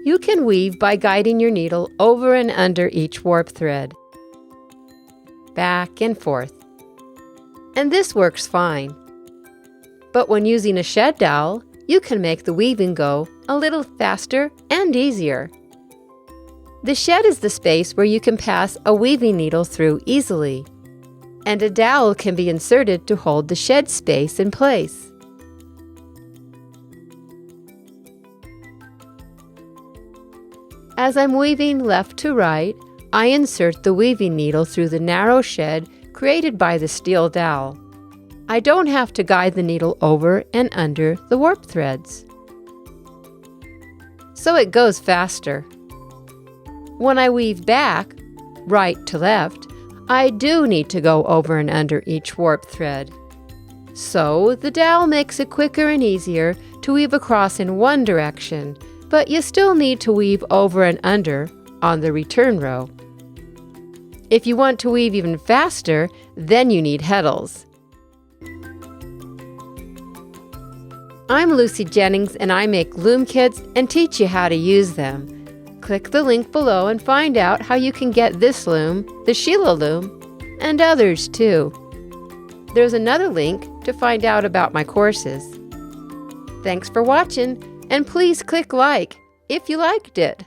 You can weave by guiding your needle over and under each warp thread, back and forth. And this works fine. But when using a shed dowel, you can make the weaving go a little faster and easier. The shed is the space where you can pass a weaving needle through easily, and a dowel can be inserted to hold the shed space in place. As I'm weaving left to right, I insert the weaving needle through the narrow shed created by the steel dowel. I don't have to guide the needle over and under the warp threads, so it goes faster. When I weave back, right to left, I do need to go over and under each warp thread. So the dowel makes it quicker and easier to weave across in one direction, but you still need to weave over and under on the return row. If you want to weave even faster, then you need heddles. I'm Lucy Jennings, and I make loom kits and teach you how to use them. Click the link below and find out how you can get this loom, the Sheila Loom, and others too. There's another link to find out about my courses. Thanks for watching, and please click like if you liked it.